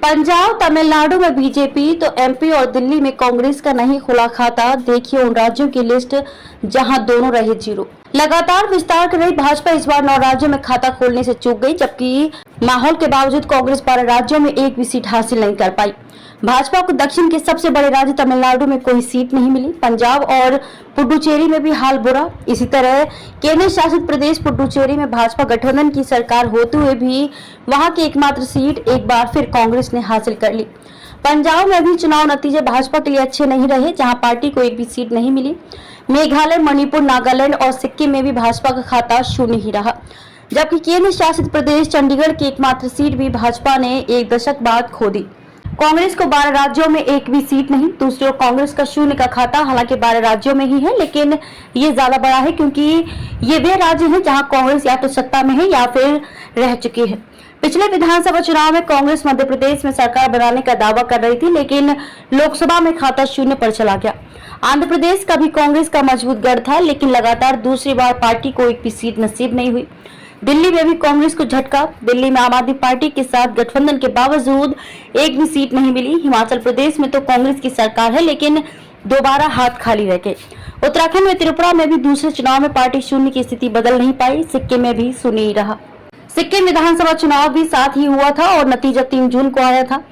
पंजाब तमिलनाडु में बीजेपी तो एमपी और दिल्ली में कांग्रेस का नहीं खुला खाता। देखिए उन राज्यों की लिस्ट जहां दोनों रहे जीरो। लगातार विस्तार कर रही भाजपा इस बार 9 राज्यों में खाता खोलने से चूक गई, जबकि माहौल के बावजूद कांग्रेस 12 राज्यों में एक भी सीट हासिल नहीं कर पाई। भाजपा को दक्षिण के सबसे बड़े राज्य तमिलनाडु में कोई सीट नहीं मिली। पंजाब और पुडुचेरी में भी हाल बुरा। इसी तरह केंद्र शासित प्रदेश पुडुचेरी में भाजपा गठबंधन की सरकार होते हुए भी वहां की एकमात्र सीट एक बार फिर कांग्रेस ने हासिल कर ली। पंजाब में भी चुनाव नतीजे भाजपा के लिए अच्छे नहीं रहे, जहां पार्टी को एक भी सीट नहीं मिली। मेघालय, मणिपुर, नागालैंड और सिक्किम में भी भाजपा का खाता शून्य ही रहा, जबकि केंद्र शासित प्रदेश चंडीगढ़ की एकमात्र सीट भी भाजपा ने एक दशक बाद खो दी। कांग्रेस को 12 राज्यों में एक भी सीट नहीं। दूसरी ओर कांग्रेस का शून्य का खाता हालांकि 12 राज्यों में ही है, लेकिन ये ज्यादा बड़ा है क्योंकि ये वे राज्य हैं जहां कांग्रेस या तो सत्ता में है या फिर रह चुकी है। पिछले विधानसभा चुनाव में कांग्रेस मध्य प्रदेश में सरकार बनाने का दावा कर रही थी, लेकिन लोकसभा में खाता शून्य पर चला गया। आंध्र प्रदेश का भी कांग्रेस का मजबूत गढ़ था, लेकिन लगातार दूसरी बार पार्टी को एक भी सीट नसीब नहीं हुई। दिल्ली में भी कांग्रेस को झटका। दिल्ली में आम आदमी पार्टी के साथ गठबंधन के बावजूद एक भी सीट नहीं मिली। हिमाचल प्रदेश में तो कांग्रेस की सरकार है, लेकिन दोबारा हाथ खाली रह गए। उत्तराखंड में त्रिपुरा में भी दूसरे चुनाव में पार्टी शून्य की स्थिति बदल नहीं पाई। सिक्किम में भी शून्य ही रहा। सिक्किम विधानसभा चुनाव भी साथ ही हुआ था और नतीजा 3 जून को आया था।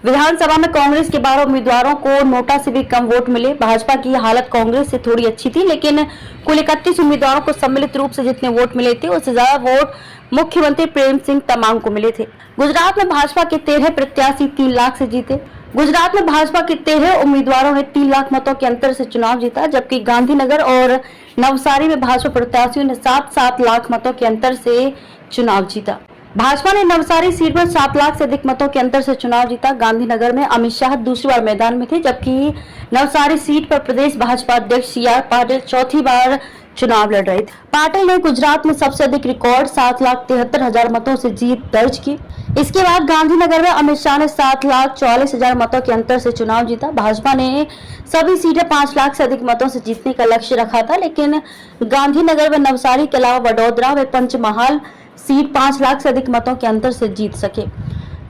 विधानसभा में कांग्रेस के 12 उम्मीदवारों को नोटा से भी कम वोट मिले। भाजपा की हालत कांग्रेस से थोड़ी अच्छी थी, लेकिन कुल 31 उम्मीदवारों को सम्मिलित रूप से जितने वोट मिले थे उससे ज्यादा वोट मुख्यमंत्री प्रेम सिंह तमांग को मिले थे। गुजरात में भाजपा के 13 प्रत्याशी 3 लाख से जीते। गुजरात में भाजपा के 13 उम्मीदवारों ने 3 लाख मतों के अंतर से चुनाव जीता, जबकि गांधीनगर और नवसारी में भाजपा प्रत्याशियों ने 7-7 लाख मतों के अंतर से चुनाव जीता। भाजपा ने नवसारी सीट पर 7 लाख से अधिक मतों के अंतर से चुनाव जीता। गांधीनगर में अमित शाह दूसरी बार मैदान में थे, जबकि नवसारी सीट पर प्रदेश भाजपा अध्यक्ष CR पाटिल चौथी बार चुनाव लड़ रहे थे। पाटिल ने गुजरात में सबसे अधिक रिकॉर्ड 7,73,000 मतों से जीत दर्ज की। इसके बाद गांधीनगर में अमित शाह ने 7,44,000 मतों के अंतर से चुनाव जीता। भाजपा ने सभी सीटें 5 लाख से अधिक मतों से जीतने का लक्ष्य रखा था, लेकिन गांधीनगर व नवसारी के अलावा वडोदरा व पंचमहाल सीट 5 लाख से अधिक मतों के अंतर से जीत सके।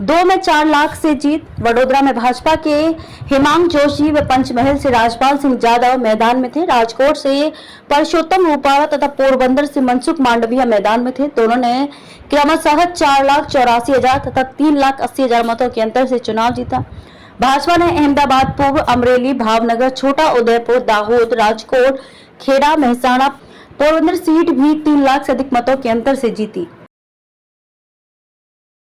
2 में 4 लाख से जीत। वडोदरा में भाजपा के हेमांग जोशी व पंचमहल से राजपाल सिंह यादव मैदान में थे। राजकोट से परसोत्तम रूपाला तथा पोरबंदर से मनसुख मांडविया मैदान में थे। दोनों ने क्रमशः 4,84,000 तथा 3,80,000 मतों के अंतर से चुनाव जीता। भाजपा ने अहमदाबाद पूर्व, अमरेली, भावनगर, छोटा उदयपुर, दाहोद, राजकोट, खेड़ा, मेहसाणा, पोरबंदर सीट भी 3 लाख से अधिक मतों के अंतर से जीती।